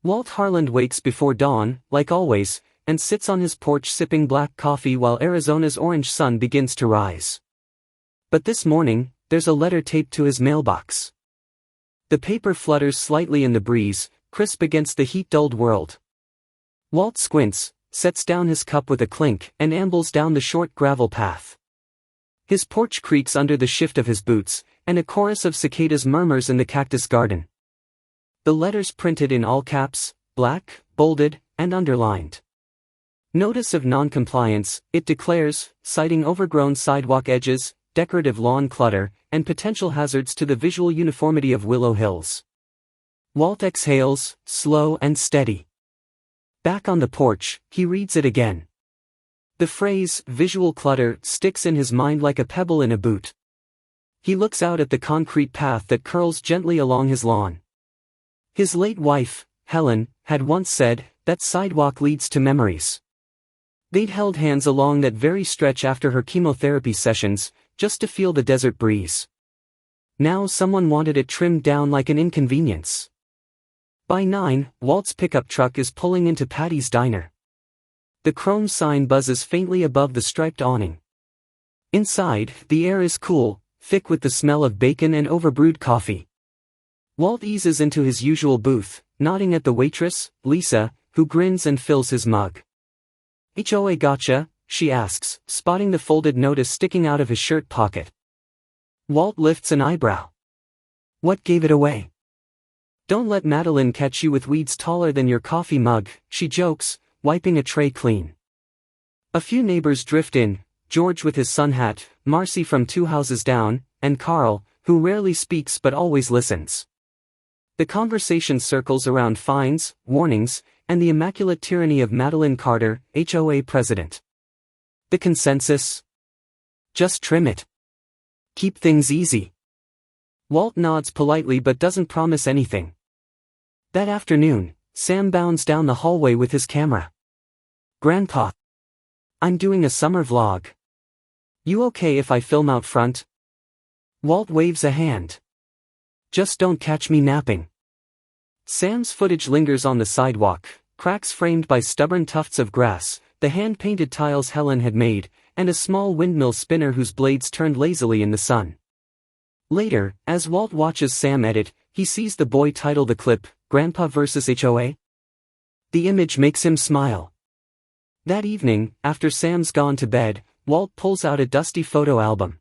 Walt Harland wakes before dawn, like always, and sits on his porch sipping black coffee while Arizona's orange sun begins to rise. But this morning, there's a letter taped to his mailbox. The paper flutters slightly in the breeze, crisp against the heat-dulled world. Walt squints, sets down his cup with a clink, and ambles down the short gravel path. His porch creaks under the shift of his boots, and a chorus of cicadas murmurs in the cactus garden. The letter's printed in all caps, black, bolded, and underlined. Notice of non-compliance, it declares, citing overgrown sidewalk edges, decorative lawn clutter, and potential hazards to the visual uniformity of Willow Hills. Walt exhales, slow and steady. Back on the porch, he reads it again. The phrase, visual clutter, sticks in his mind like a pebble in a boot. He looks out at the concrete path that curls gently along his lawn. His late wife, Helen, had once said, that sidewalk leads to memories. They'd held hands along that very stretch after her chemotherapy sessions, just to feel the desert breeze. Now someone wanted it trimmed down like an inconvenience. By 9, Walt's pickup truck is pulling into Patty's Diner. The chrome sign buzzes faintly above the striped awning. Inside, the air is cool, thick with the smell of bacon and overbrewed coffee. Walt eases into his usual booth, nodding at the waitress, Lisa, who grins and fills his mug. "HOA gotcha?" she asks, spotting the folded notice sticking out of his shirt pocket. Walt lifts an eyebrow. "What gave it away?" "Don't let Madeline catch you with weeds taller than your coffee mug," she jokes, wiping a tray clean. A few neighbors drift in, George with his sun hat, Marcy from 2 houses down, and Carl, who rarely speaks but always listens. The conversation circles around fines, warnings, and the immaculate tyranny of Madeline Carter, HOA president. The consensus? Just trim it. Keep things easy. Walt nods politely but doesn't promise anything. That afternoon, Sam bounds down the hallway with his camera. "Grandpa. I'm doing a summer vlog. You okay if I film out front?" Walt waves a hand. "Just don't catch me napping." Sam's footage lingers on the sidewalk, cracks framed by stubborn tufts of grass, the hand-painted tiles Helen had made, and a small windmill spinner whose blades turned lazily in the sun. Later, as Walt watches Sam edit, he sees the boy title the clip, "Grandpa vs. HOA?" The image makes him smile. That evening, after Sam's gone to bed, Walt pulls out a dusty photo album.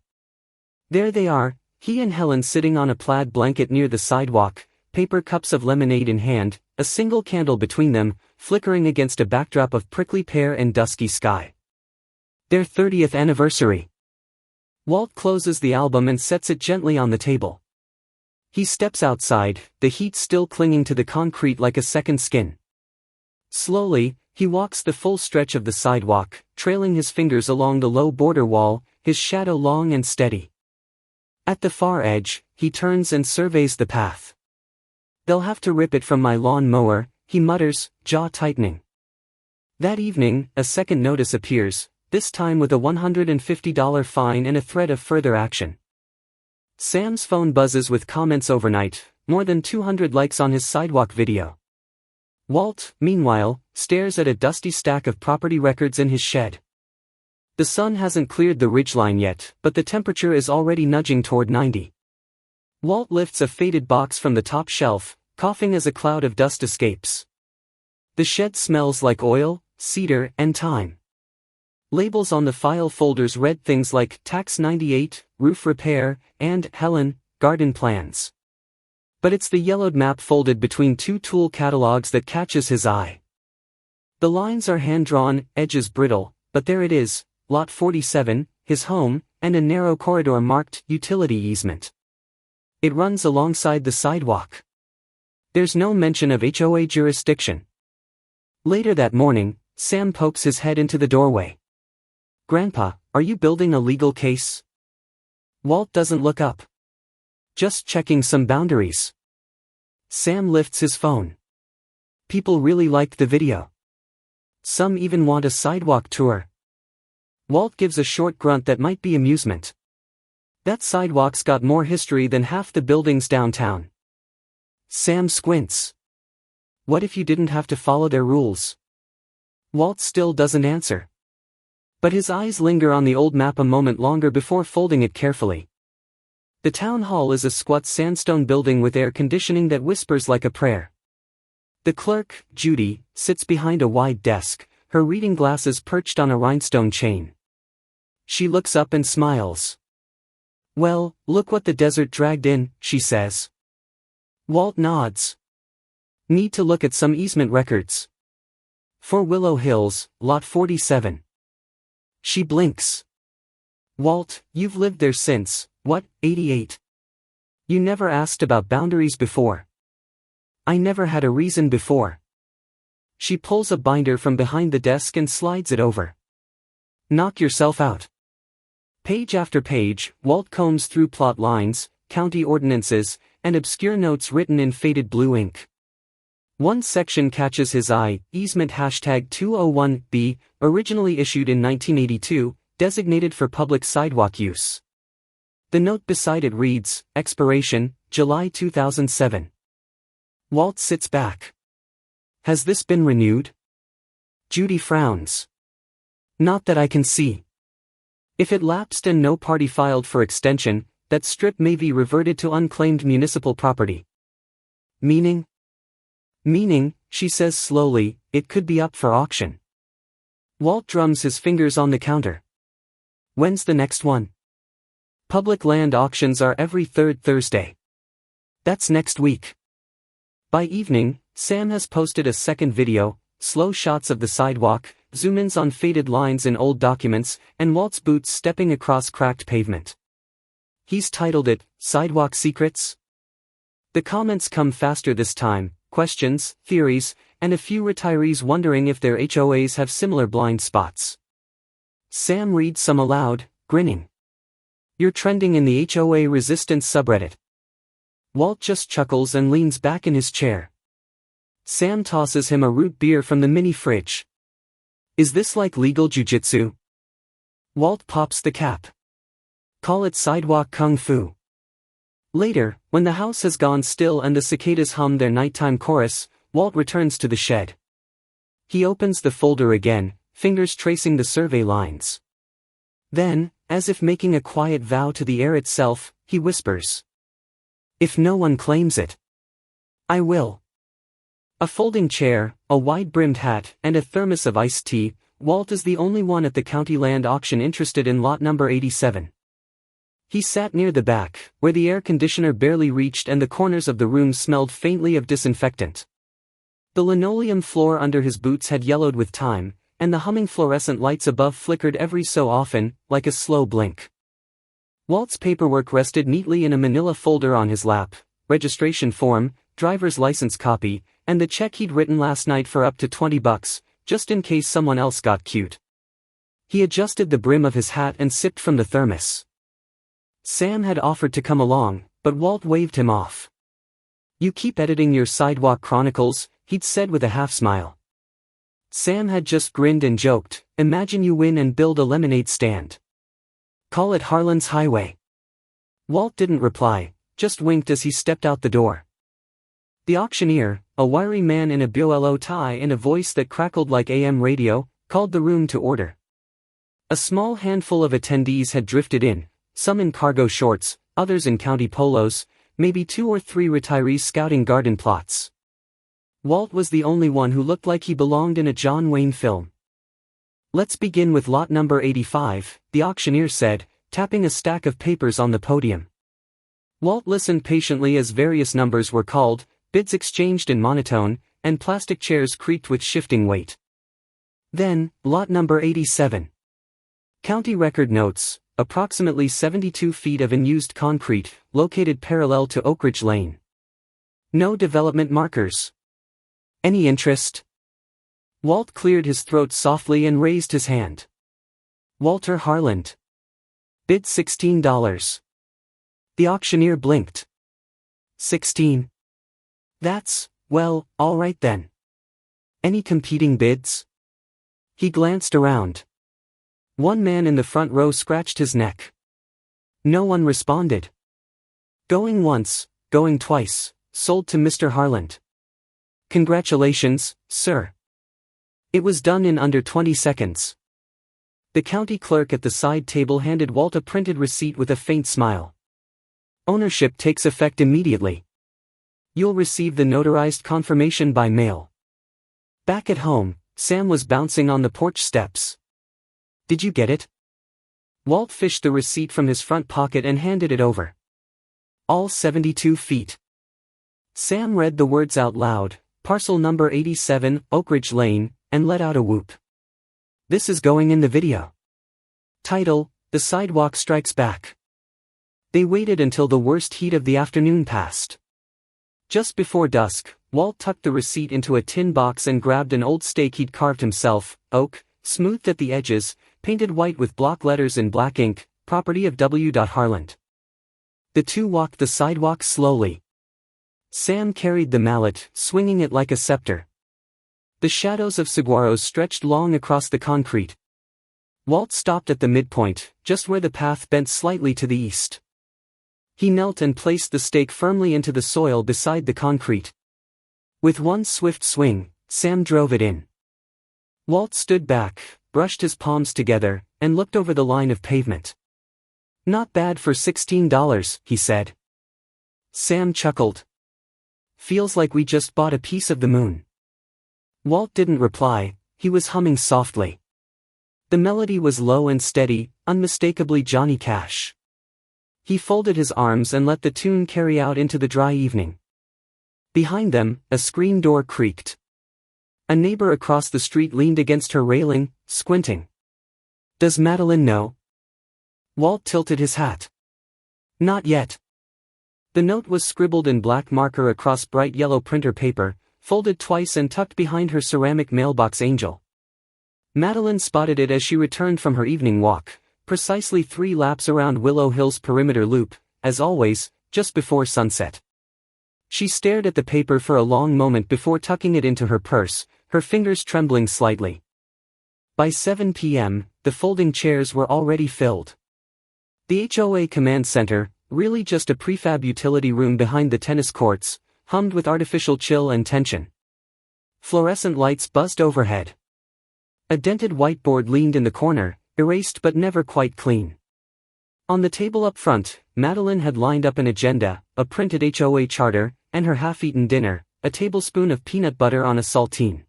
There they are, he and Helen sitting on a plaid blanket near the sidewalk, paper cups of lemonade in hand, a single candle between them, flickering against a backdrop of prickly pear and dusky sky. Their 30th anniversary. Walt closes the album and sets it gently on the table. He steps outside, the heat still clinging to the concrete like a second skin. Slowly, he walks the full stretch of the sidewalk, trailing his fingers along the low border wall, his shadow long and steady. At the far edge, he turns and surveys the path. "They'll have to rip it from my lawn mower," he mutters, jaw tightening. That evening, a second notice appears, this time with a $150 fine and a threat of further action. Sam's phone buzzes with comments overnight, more than 200 likes on his sidewalk video. Walt, meanwhile, stares at a dusty stack of property records in his shed. The sun hasn't cleared the ridgeline yet, but the temperature is already nudging toward 90. Walt lifts a faded box from the top shelf, coughing as a cloud of dust escapes. The shed smells like oil, cedar, and thyme. Labels on the file folders read things like Tax 98, Roof Repair, and Helen, Garden Plans. But it's the yellowed map folded between 2 tool catalogs that catches his eye. The lines are hand-drawn, edges brittle, but there it is, Lot 47, his home, and a narrow corridor marked Utility Easement. It runs alongside the sidewalk. There's no mention of HOA jurisdiction. Later that morning, Sam pokes his head into the doorway. "Grandpa, are you building a legal case?" Walt doesn't look up. "Just checking some boundaries." Sam lifts his phone. People really liked the video. Some even want a sidewalk tour. Walt gives a short grunt that might be amusement. That sidewalk's got more history than half the buildings downtown. Sam squints. What if you didn't have to follow their rules? Walt still doesn't answer. But his eyes linger on the old map a moment longer before folding it carefully. The town hall is a squat sandstone building with air conditioning that whispers like a prayer. The clerk, Judy, sits behind a wide desk, her reading glasses perched on a rhinestone chain. She looks up and smiles. "Well, look what the desert dragged in," she says. Walt nods. "Need to look at some easement records. For Willow Hills, Lot 47. She blinks. "Walt, you've lived there since, what, 88? You never asked about boundaries before." "I never had a reason before." She pulls a binder from behind the desk and slides it over. "Knock yourself out." Page after page, Walt combs through plot lines, county ordinances, and obscure notes written in faded blue ink. One section catches his eye, easement #201B, originally issued in 1982, designated for public sidewalk use. The note beside it reads, expiration, July 2007. Walt sits back. Has this been renewed? Judy frowns. Not that I can see. If it lapsed and no party filed for extension, that strip may be reverted to unclaimed municipal property. Meaning? Meaning, she says slowly, it could be up for auction. Walt drums his fingers on the counter. When's the next one? Public land auctions are every third Thursday. That's next week. By evening, Sam has posted a second video, slow shots of the sidewalk, zoom-ins on faded lines in old documents, and Walt's boots stepping across cracked pavement. He's titled it, Sidewalk Secrets? The comments come faster this time, questions, theories, and a few retirees wondering if their HOAs have similar blind spots. Sam reads some aloud, grinning. You're trending in the HOA resistance subreddit. Walt just chuckles and leans back in his chair. Sam tosses him a root beer from the mini fridge. Is this like legal jujitsu? Walt pops the cap. Call it sidewalk kung fu. Later, when the house has gone still and the cicadas hum their nighttime chorus, Walt returns to the shed. He opens the folder again, fingers tracing the survey lines. Then, as if making a quiet vow to the air itself, he whispers. If no one claims it, I will. A folding chair, a wide-brimmed hat, and a thermos of iced tea, Walt is the only one at the county land auction interested in lot number 87. He sat near the back, where the air conditioner barely reached and the corners of the room smelled faintly of disinfectant. The linoleum floor under his boots had yellowed with time, and the humming fluorescent lights above flickered every so often, like a slow blink. Walt's paperwork rested neatly in a manila folder on his lap, registration form, driver's license copy, and the check he'd written last night for up to $20, just in case someone else got cute. He adjusted the brim of his hat and sipped from the thermos. Sam had offered to come along, but Walt waved him off. You keep editing your sidewalk chronicles, he'd said with a half-smile. Sam had just grinned and joked, imagine you win and build a lemonade stand. Call it Harlan's Highway. Walt didn't reply, just winked as he stepped out the door. The auctioneer, a wiry man in a BOLO tie and a voice that crackled like AM radio, called the room to order. A small handful of attendees had drifted in, some in cargo shorts, others in county polos, maybe 2 or 3 retirees scouting garden plots. Walt was the only one who looked like he belonged in a John Wayne film. Let's begin with lot number 85, the auctioneer said, tapping a stack of papers on the podium. Walt listened patiently as various numbers were called, bids exchanged in monotone, and plastic chairs creaked with shifting weight. Then, lot number 87. County record notes, approximately 72 feet of unused concrete, located parallel to Oak Ridge Lane. No development markers. Any interest? Walt cleared his throat softly and raised his hand. Walter Harland. Bid $16. The auctioneer blinked. 16. That's, well, all right then. Any competing bids? He glanced around. One man in the front row scratched his neck. No one responded. Going once, going twice, sold to Mr. Harland. Congratulations, sir. It was done in under 20 seconds. The county clerk at the side table handed Walt a printed receipt with a faint smile. Ownership takes effect immediately. You'll receive the notarized confirmation by mail. Back at home, Sam was bouncing on the porch steps. Did you get it? Walt fished the receipt from his front pocket and handed it over. All 72 feet. Sam read the words out loud, parcel number 87, Oak Ridge Lane, and let out a whoop. This is going in the video. Title, The Sidewalk Strikes Back. They waited until the worst heat of the afternoon passed. Just before dusk, Walt tucked the receipt into a tin box and grabbed an old stake he'd carved himself, oak, smoothed at the edges, painted white with block letters in black ink, property of W. Harland. The two walked the sidewalk slowly. Sam carried the mallet, swinging it like a scepter. The shadows of saguaros stretched long across the concrete. Walt stopped at the midpoint, just where the path bent slightly to the east. He knelt and placed the stake firmly into the soil beside the concrete. With one swift swing, Sam drove it in. Walt stood back, brushed his palms together, and looked over the line of pavement. Not bad for $16, he said. Sam chuckled. Feels like we just bought a piece of the moon. Walt didn't reply, he was humming softly. The melody was low and steady, unmistakably Johnny Cash. He folded his arms and let the tune carry out into the dry evening. Behind them, a screen door creaked. A neighbor across the street leaned against her railing, squinting. Does Madeline know? Walt tilted his hat. Not yet. The note was scribbled in black marker across bright yellow printer paper, folded twice and tucked behind her ceramic mailbox angel. Madeline spotted it as she returned from her evening walk, precisely 3 laps around Willow Hill's perimeter loop, as always, just before sunset. She stared at the paper for a long moment before tucking it into her purse, her fingers trembling slightly. By 7 p.m., the folding chairs were already filled. The HOA command center, really just a prefab utility room behind the tennis courts, hummed with artificial chill and tension. Fluorescent lights buzzed overhead. A dented whiteboard leaned in the corner, erased but never quite clean. On the table up front, Madeline had lined up an agenda, a printed HOA charter, and her half-eaten dinner, a tablespoon of peanut butter on a saltine.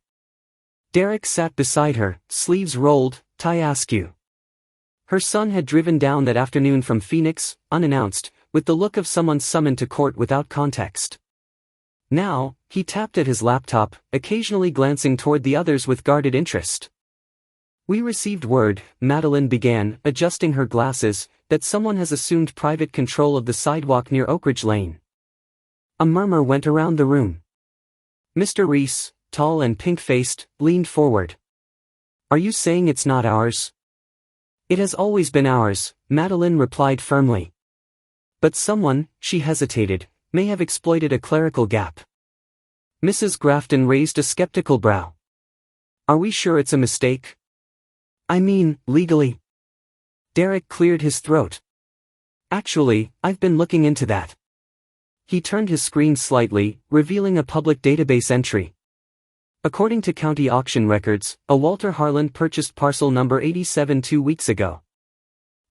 Derek sat beside her, sleeves rolled, tie askew. Her son had driven down that afternoon from Phoenix, unannounced, with the look of someone summoned to court without context. Now, he tapped at his laptop, occasionally glancing toward the others with guarded interest. We received word, Madeline began, adjusting her glasses, that someone has assumed private control of the sidewalk near Oak Ridge Lane. A murmur went around the room. Mr. Reese, tall and pink-faced, leaned forward. Are you saying it's not ours? It has always been ours, Madeline replied firmly. But someone, she hesitated, may have exploited a clerical gap. Mrs. Grafton raised a skeptical brow. Are we sure it's a mistake? I mean, legally. Derek cleared his throat. Actually, I've been looking into that. He turned his screen slightly, revealing a public database entry. According to county auction records, a Walter Harland purchased parcel number 87 2 weeks ago.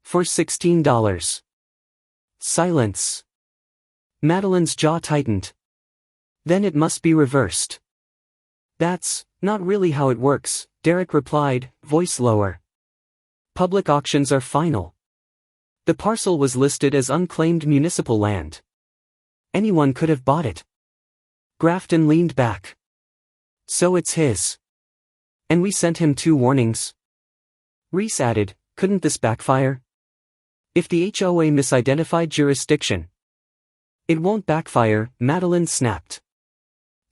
For $16. Silence. Madeline's jaw tightened. Then it must be reversed. That's not really how it works, Derek replied, voice lower. Public auctions are final. The parcel was listed as unclaimed municipal land. Anyone could have bought it. Grafton leaned back. So it's his. And we sent him 2 warnings. Reese added, couldn't this backfire? If the HOA misidentified jurisdiction. It won't backfire, Madeline snapped.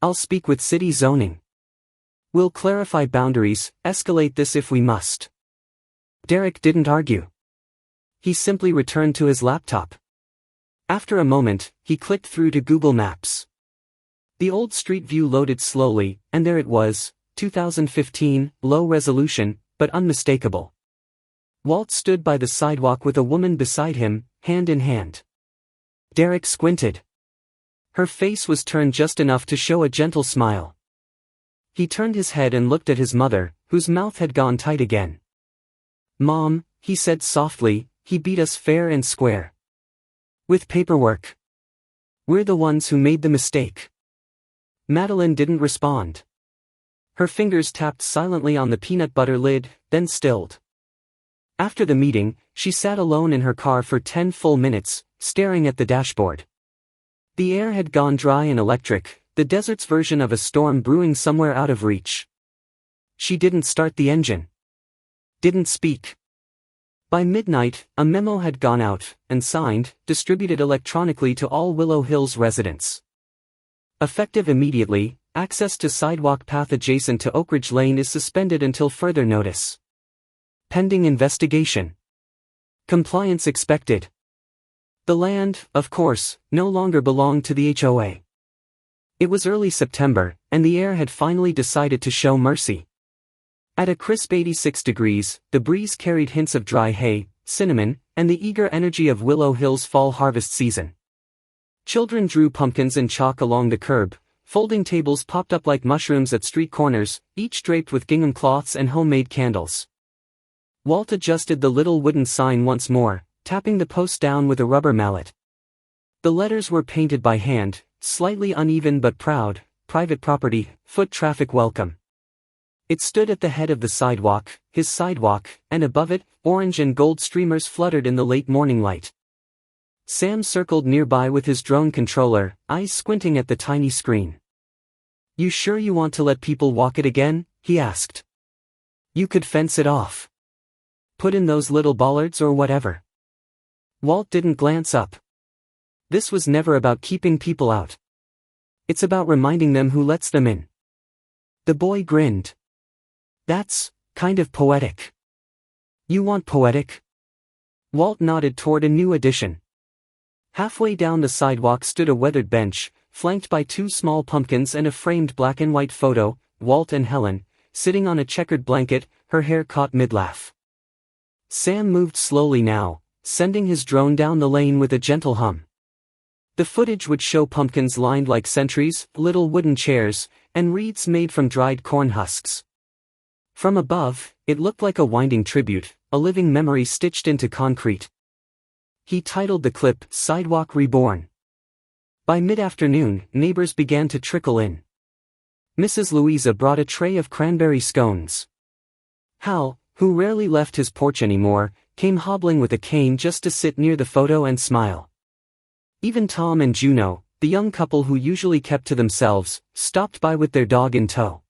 I'll speak with city zoning. We'll clarify boundaries, escalate this if we must. Derek didn't argue. He simply returned to his laptop. After a moment, he clicked through to Google Maps. The old street view loaded slowly, and there it was, 2015, low resolution, but unmistakable. Walt stood by the sidewalk with a woman beside him, hand in hand. Derek squinted. Her face was turned just enough to show a gentle smile. He turned his head and looked at his mother, whose mouth had gone tight again. "Mom," he said softly, "he beat us fair and square. With paperwork. We're the ones who made the mistake." Madeline didn't respond. Her fingers tapped silently on the peanut butter lid, then stilled. After the meeting, she sat alone in her car for 10 full minutes, staring at the dashboard. The air had gone dry and electric, the desert's version of a storm brewing somewhere out of reach. She didn't start the engine. Didn't speak. By midnight, a memo had gone out, and signed, distributed electronically to all Willow Hills residents. Effective immediately, access to sidewalk path adjacent to Oak Ridge Lane is suspended until further notice. Pending investigation. Compliance expected. The land, of course, no longer belonged to the HOA. It was early September, and the air had finally decided to show mercy. At a crisp 86 degrees, the breeze carried hints of dry hay, cinnamon, and the eager energy of Willow Hill's fall harvest season. Children drew pumpkins and chalk along the curb, folding tables popped up like mushrooms at street corners, each draped with gingham cloths and homemade candles. Walt adjusted the little wooden sign once more, tapping the post down with a rubber mallet. The letters were painted by hand, slightly uneven but proud: private property, foot traffic welcome. It stood at the head of the sidewalk, his sidewalk, and above it, orange and gold streamers fluttered in the late morning light. Sam circled nearby with his drone controller, eyes squinting at the tiny screen. "You sure you want to let people walk it again?" he asked. "You could fence it off. Put in those little bollards or whatever." Walt didn't glance up. This was never about keeping people out. It's about reminding them who lets them in. The boy grinned. "That's kind of poetic." "You want poetic?" Walt nodded toward a new addition. Halfway down the sidewalk stood a weathered bench, flanked by 2 small pumpkins and a framed black and white photo, Walt and Helen, sitting on a checkered blanket, her hair caught mid-laugh. Sam moved slowly now, sending his drone down the lane with a gentle hum. The footage would show pumpkins lined like sentries, little wooden chairs, and wreaths made from dried corn husks. From above, it looked like a winding tribute, a living memory stitched into concrete. He titled the clip, "Sidewalk Reborn." By mid-afternoon, neighbors began to trickle in. Mrs. Louisa brought a tray of cranberry scones. Hal, who rarely left his porch anymore, came hobbling with a cane just to sit near the photo and smile. Even Tom and Juno, the young couple who usually kept to themselves, stopped by with their dog in tow.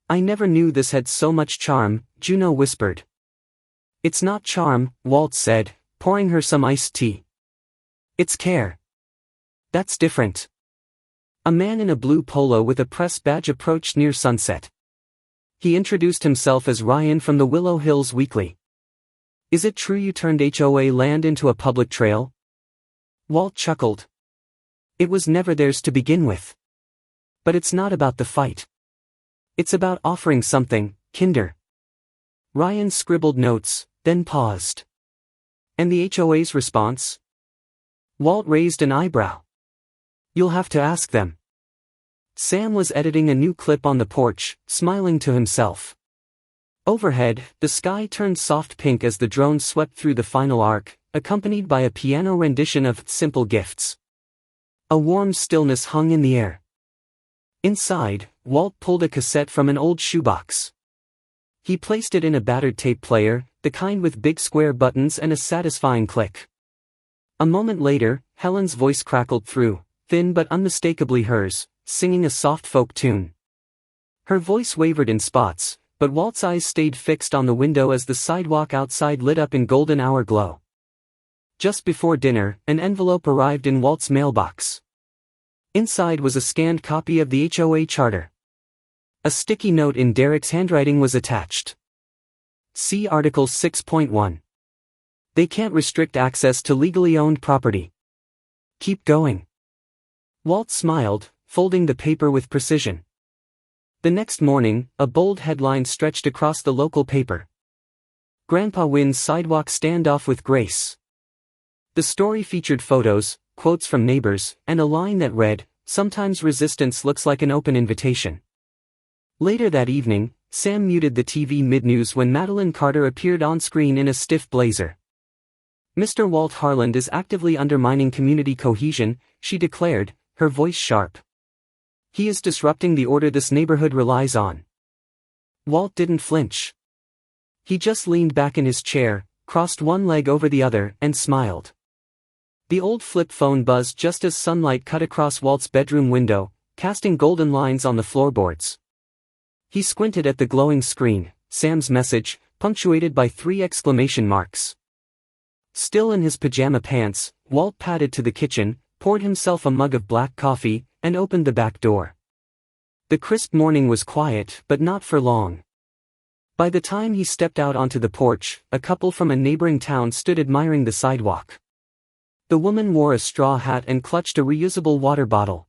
"I never knew this had so much charm," Juno whispered. "It's not charm," Walt said, pouring her some iced tea. "It's care. That's different." A man in a blue polo with a press badge approached near sunset. He introduced himself as Ryan from the Willow Hills Weekly. "Is it true you turned HOA land into a public trail?" Walt chuckled. "It was never theirs to begin with. But it's not about the fight. It's about offering something, kinder." Ryan scribbled notes, then paused. "And the HOA's response?" Walt raised an eyebrow. "You'll have to ask them." Sam was editing a new clip on the porch, smiling to himself. Overhead, the sky turned soft pink as the drone swept through the final arc, accompanied by a piano rendition of "Simple Gifts." A warm stillness hung in the air. Inside, Walt pulled a cassette from an old shoebox. He placed it in a battered tape player, the kind with big square buttons and a satisfying click. A moment later, Helen's voice crackled through, thin but unmistakably hers, singing a soft folk tune. Her voice wavered in spots, but Walt's eyes stayed fixed on the window as the sidewalk outside lit up in golden hour glow. Just before dinner, an envelope arrived in Walt's mailbox. Inside was a scanned copy of the HOA charter. A sticky note in Derek's handwriting was attached. See Article 6.1. They can't restrict access to legally owned property. Keep going. Walt smiled, folding the paper with precision. The next morning, a bold headline stretched across the local paper. "Grandpa wins sidewalk standoff with Grace." The story featured photos, quotes from neighbors, and a line that read, "Sometimes resistance looks like an open invitation." Later that evening, Sam muted the TV mid-news when Madeline Carter appeared on screen in a stiff blazer. "Mr. Walt Harland is actively undermining community cohesion," she declared, her voice sharp. "He is disrupting the order this neighborhood relies on." Walt didn't flinch. He just leaned back in his chair, crossed one leg over the other, and smiled. The old flip phone buzzed just as sunlight cut across Walt's bedroom window, casting golden lines on the floorboards. He squinted at the glowing screen, Sam's message, punctuated by 3 exclamation marks. Still in his pajama pants, Walt padded to the kitchen, poured himself a mug of black coffee, and opened the back door. The crisp morning was quiet, but not for long. By the time he stepped out onto the porch, a couple from a neighboring town stood admiring the sidewalk. The woman wore a straw hat and clutched a reusable water bottle.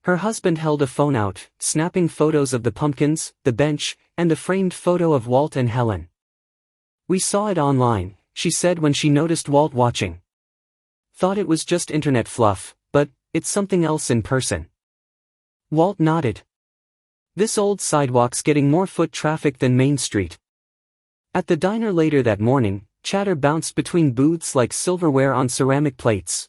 Her husband held a phone out, snapping photos of the pumpkins, the bench, and the framed photo of Walt and Helen. "We saw it online," she said when she noticed Walt watching. "Thought it was just internet fluff, but it's something else in person." Walt nodded. "This old sidewalk's getting more foot traffic than Main Street." At the diner later that morning, chatter bounced between booths like silverware on ceramic plates.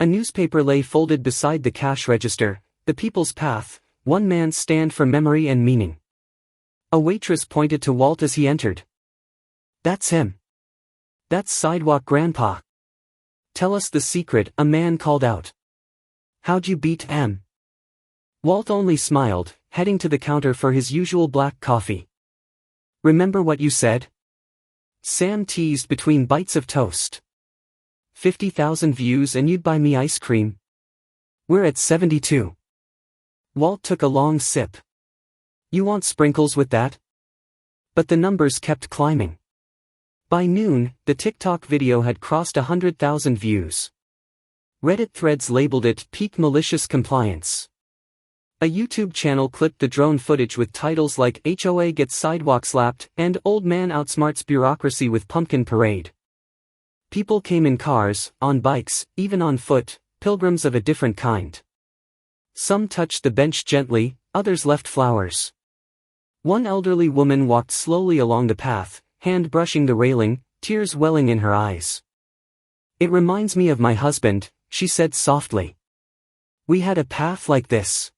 A newspaper lay folded beside the cash register, "The People's Path, one man's stand for memory and meaning." A waitress pointed to Walt as he entered. "That's him. That's Sidewalk Grandpa. Tell us the secret," a man called out. "How'd you beat M?" Walt only smiled, heading to the counter for his usual black coffee. "Remember what you said?" Sam teased between bites of toast. 50,000 views and you'd buy me ice cream? We're at 72. Walt took a long sip. "You want sprinkles with that?" But the numbers kept climbing. By noon, the TikTok video had crossed 100,000 views. Reddit threads labeled it peak malicious compliance. A YouTube channel clipped the drone footage with titles like HOA gets sidewalk slapped and Old Man outsmarts bureaucracy with pumpkin parade. People came in cars, on bikes, even on foot, pilgrims of a different kind. Some touched the bench gently, others left flowers. One elderly woman walked slowly along the path, hand brushing the railing, tears welling in her eyes. "It reminds me of my husband," she said softly. "We had a path like this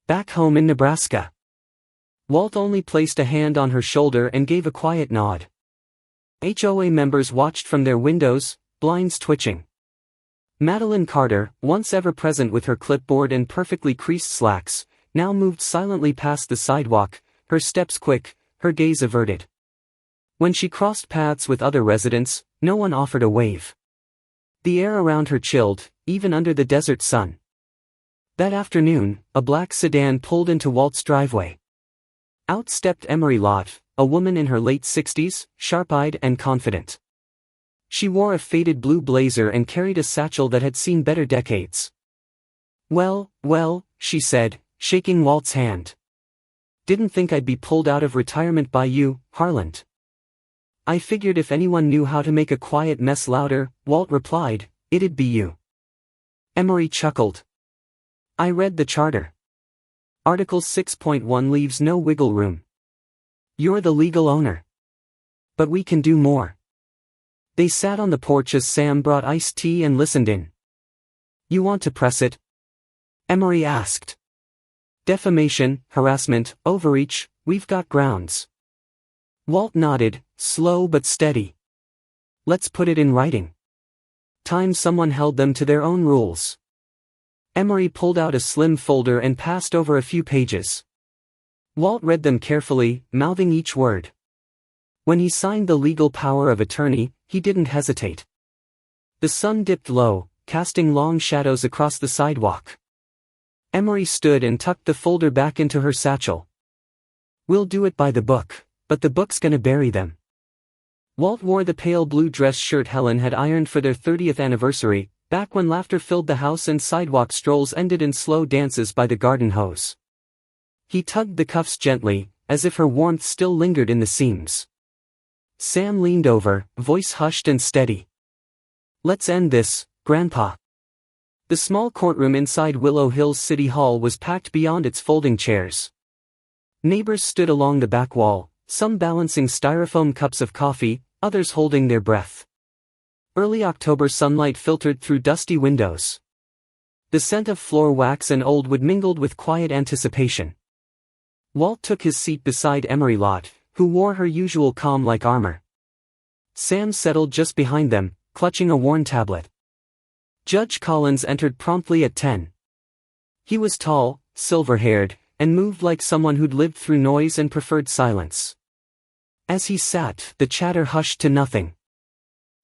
back home in Nebraska." Walt only placed a hand on her shoulder and gave a quiet nod. HOA members watched from their windows, blinds twitching. Madeline Carter, once ever present with her clipboard and perfectly creased slacks, now moved silently past the sidewalk, her steps quick, her gaze averted. When she crossed paths with other residents, no one offered a wave. The air around her chilled, even under the desert sun. That afternoon, a black sedan pulled into Walt's driveway. Out stepped Emery Lott, a woman in her late 60s, sharp-eyed and confident. She wore a faded blue blazer and carried a satchel that had seen better decades. Well, she said, shaking Walt's hand. "Didn't think I'd be pulled out of retirement by you, Harland." "I figured if anyone knew how to make a quiet mess louder," Walt replied, "it'd be you." Emery chuckled. "I read the charter. Article 6.1 leaves no wiggle room. You're the legal owner. But we can do more." They sat on the porch as Sam brought iced tea and listened in. "You want to press it?" Emery asked. "Defamation, harassment, overreach, we've got grounds." Walt nodded, slow but steady. "Let's put it in writing. Time someone held them to their own rules." Emery pulled out a slim folder and passed over a few pages. Walt read them carefully, mouthing each word. When he signed the legal power of attorney, he didn't hesitate. The sun dipped low, casting long shadows across the sidewalk. Emery stood and tucked the folder back into her satchel. "We'll do it by the book, but the book's gonna bury them." Walt wore the pale blue dress shirt Helen had ironed for their 30th anniversary, back when laughter filled the house and sidewalk strolls ended in slow dances by the garden hose. He tugged the cuffs gently, as if her warmth still lingered in the seams. Sam leaned over, voice hushed and steady. "Let's end this, Grandpa." The small courtroom inside Willow Hills City Hall was packed beyond its folding chairs. Neighbors stood along the back wall, some balancing styrofoam cups of coffee, others holding their breath. Early October sunlight filtered through dusty windows. The scent of floor wax and old wood mingled with quiet anticipation. Walt took his seat beside Emery Lott, who wore her usual calm-like armor. Sam settled just behind them, clutching a worn tablet. Judge Collins entered promptly at 10. He was tall, silver-haired, and moved like someone who'd lived through noise and preferred silence. As he sat, the chatter hushed to nothing.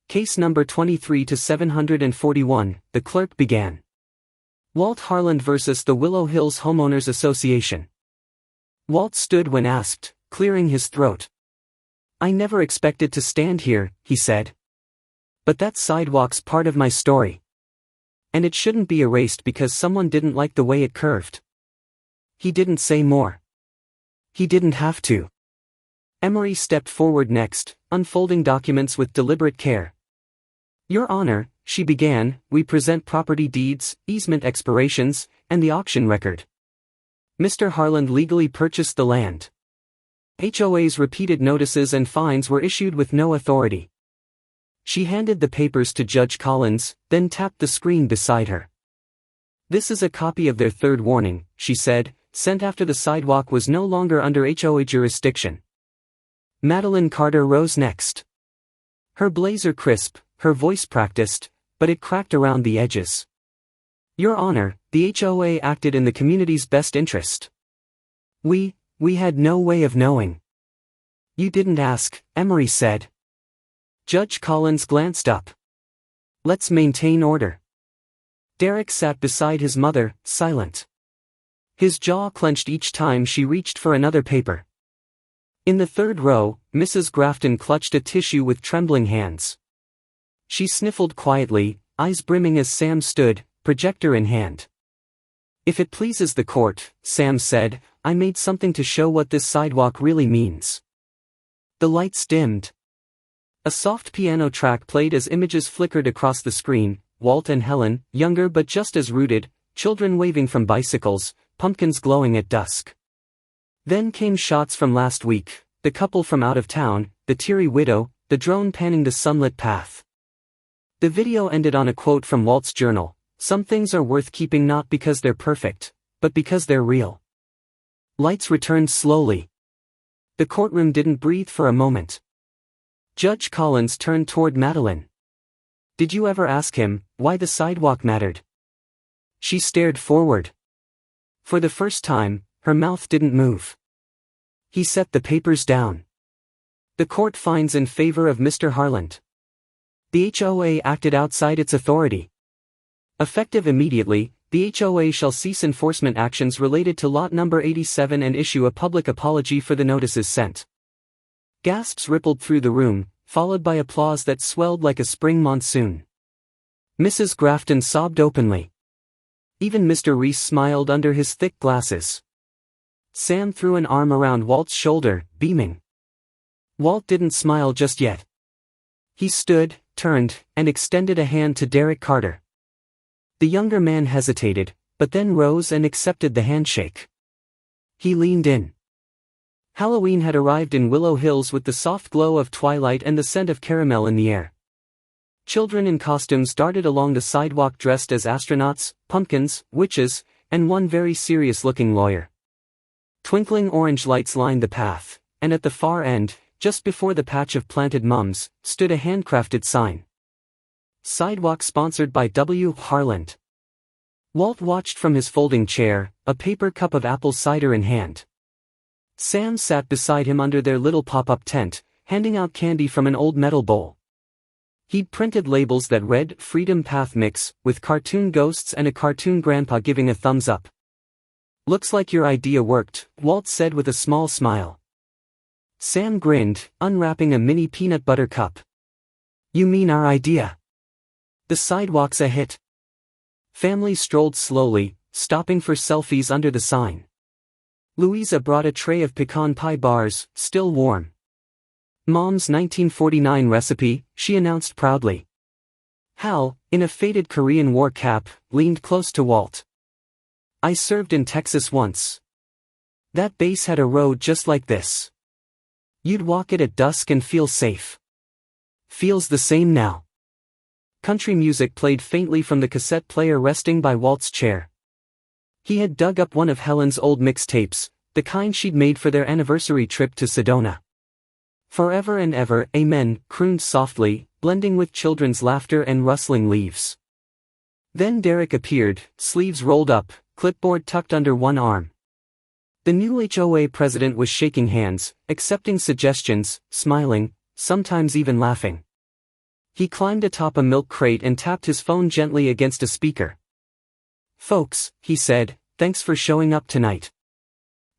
Case number 23-741, the clerk began. Walt Harland versus the Willow Hills Homeowners Association. Walt stood when asked, clearing his throat. "I never expected to stand here," he said. "But that sidewalk's part of my story. And it shouldn't be erased because someone didn't like the way it curved." He didn't say more. He didn't have to. Emery stepped forward next, unfolding documents with deliberate care. "Your Honor," she began, "we present property deeds, easement expirations, and the auction record. Mr. Harland legally purchased the land. HOA's repeated notices and fines were issued with no authority." She handed the papers to Judge Collins, then tapped the screen beside her. "This is a copy of their third warning," she said, "sent after the sidewalk was no longer under HOA jurisdiction." Madeline Carter rose next. Her blazer crisp, her voice practiced, but it cracked around the edges. "Your Honor, the HOA acted in the community's best interest. We had no way of knowing." "You didn't ask," Emery said. Judge Collins glanced up. "Let's maintain order." Derek sat beside his mother, silent. His jaw clenched each time she reached for another paper. In the third row, Mrs. Grafton clutched a tissue with trembling hands. She sniffled quietly, eyes brimming as Sam stood, projector in hand. "If it pleases the court," Sam said, "I made something to show what this sidewalk really means." The lights dimmed. A soft piano track played as images flickered across the screen: Walt and Helen, younger but just as rooted, children waving from bicycles, pumpkins glowing at dusk. Then came shots from last week: the couple from out of town, the teary widow, the drone panning the sunlit path. The video ended on a quote from Walt's journal: "Some things are worth keeping not because they're perfect, but because they're real." Lights returned slowly. The courtroom didn't breathe for a moment. Judge Collins turned toward Madeline. "Did you ever ask him why the sidewalk mattered?" She stared forward. For the first time, her mouth didn't move. He set the papers down. "The court finds in favor of Mr. Harland. The HOA acted outside its authority. Effective immediately, the HOA shall cease enforcement actions related to lot number 87 and issue a public apology for the notices sent." Gasps rippled through the room, followed by applause that swelled like a spring monsoon. Mrs. Grafton sobbed openly. Even Mr. Reese smiled under his thick glasses. Sam threw an arm around Walt's shoulder, beaming. Walt didn't smile just yet. He stood, turned, and extended a hand to Derek Carter. The younger man hesitated, but then rose and accepted the handshake. He leaned in. Halloween had arrived in Willow Hills with the soft glow of twilight and the scent of caramel in the air. Children in costumes darted along the sidewalk dressed as astronauts, pumpkins, witches, and one very serious-looking lawyer. Twinkling orange lights lined the path, and at the far end, just before the patch of planted mums, stood a handcrafted sign. "Sidewalk sponsored by W. Harland." Walt watched from his folding chair, a paper cup of apple cider in hand. Sam sat beside him under their little pop-up tent, handing out candy from an old metal bowl. He'd printed labels that read "Freedom Path Mix," with cartoon ghosts and a cartoon grandpa giving a thumbs up. "Looks like your idea worked," Walt said with a small smile. Sam grinned, unwrapping a mini peanut butter cup. "You mean our idea? The sidewalk's a hit." Families strolled slowly, stopping for selfies under the sign. Louisa brought a tray of pecan pie bars, still warm. "Mom's 1949 recipe," she announced proudly. Hal, in a faded Korean War cap, leaned close to Walt. "I served in Texas once." That base had a road just like this. You'd walk it at dusk and feel safe. Feels the same now. Country music played faintly from the cassette player resting by Walt's chair. He had dug up one of Helen's old mixtapes, the kind she'd made for their anniversary trip to Sedona. Forever and ever, amen, crooned softly, blending with children's laughter and rustling leaves. Then Derek appeared, sleeves rolled up, clipboard tucked under one arm. The new HOA president was shaking hands, accepting suggestions, smiling, sometimes even laughing. He climbed atop a milk crate and tapped his phone gently against a speaker. "Folks," he said, "thanks for showing up tonight.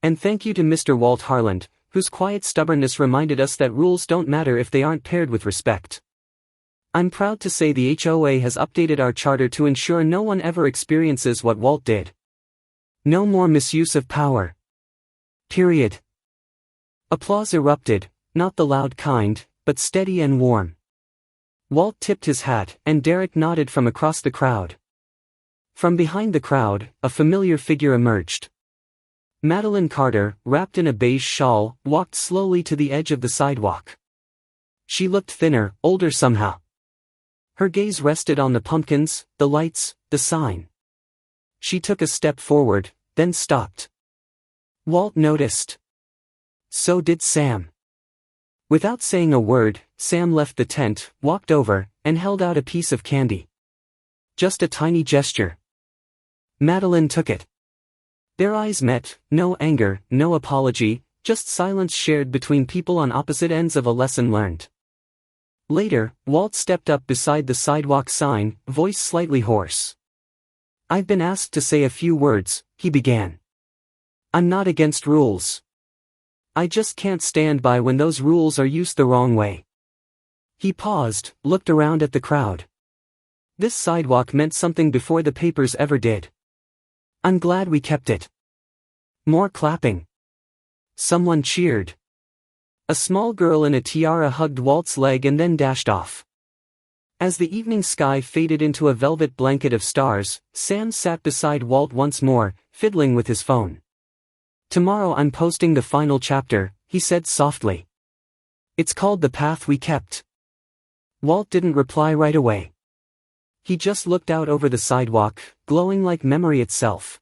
And thank you to Mr. Walt Harland, whose quiet stubbornness reminded us that rules don't matter if they aren't paired with respect. I'm proud to say the HOA has updated our charter to ensure no one ever experiences what Walt did. No more misuse of power. Period." Applause erupted, not the loud kind, but steady and warm. Walt tipped his hat, and Derek nodded from across the crowd. From behind the crowd, a familiar figure emerged. Madeline Carter, wrapped in a beige shawl, walked slowly to the edge of the sidewalk. She looked thinner, older somehow. Her gaze rested on the pumpkins, the lights, the sign. She took a step forward, then stopped. Walt noticed. So did Sam. Without saying a word, Sam left the tent, walked over, and held out a piece of candy. Just a tiny gesture. Madeline took it. Their eyes met, no anger, no apology, just silence shared between people on opposite ends of a lesson learned. Later, Walt stepped up beside the sidewalk sign, voice slightly hoarse. "I've been asked to say a few words," he began. "I'm not against rules. I just can't stand by when those rules are used the wrong way." He paused, looked around at the crowd. This sidewalk meant something before the papers ever did. "I'm glad we kept it." More clapping. Someone cheered. A small girl in a tiara hugged Walt's leg and then dashed off. As the evening sky faded into a velvet blanket of stars, Sam sat beside Walt once more, fiddling with his phone. "Tomorrow I'm posting the final chapter," he said softly. "It's called The Path We Kept." Walt didn't reply right away. He just looked out over the sidewalk, glowing like memory itself.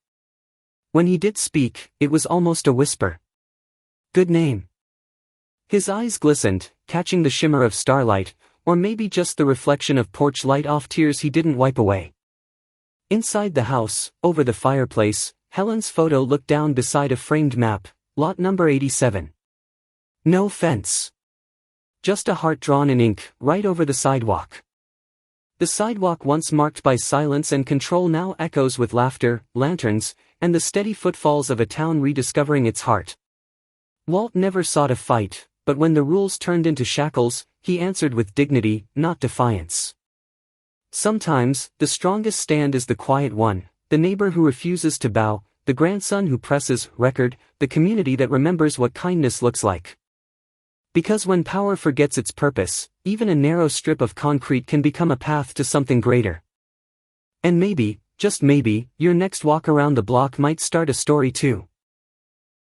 When he did speak, it was almost a whisper. "Good name." His eyes glistened, catching the shimmer of starlight, or maybe just the reflection of porch light off tears he didn't wipe away. Inside the house, over the fireplace, Helen's photo looked down beside a framed map, lot number 87. No fence. Just a heart drawn in ink, right over the sidewalk. The sidewalk once marked by silence and control now echoes with laughter, lanterns, and the steady footfalls of a town rediscovering its heart. Walt never sought a fight, but when the rules turned into shackles, he answered with dignity, not defiance. Sometimes, the strongest stand is the quiet one, the neighbor who refuses to bow, the grandson who presses record, the community that remembers what kindness looks like. Because when power forgets its purpose, even a narrow strip of concrete can become a path to something greater. And maybe, just maybe, your next walk around the block might start a story too.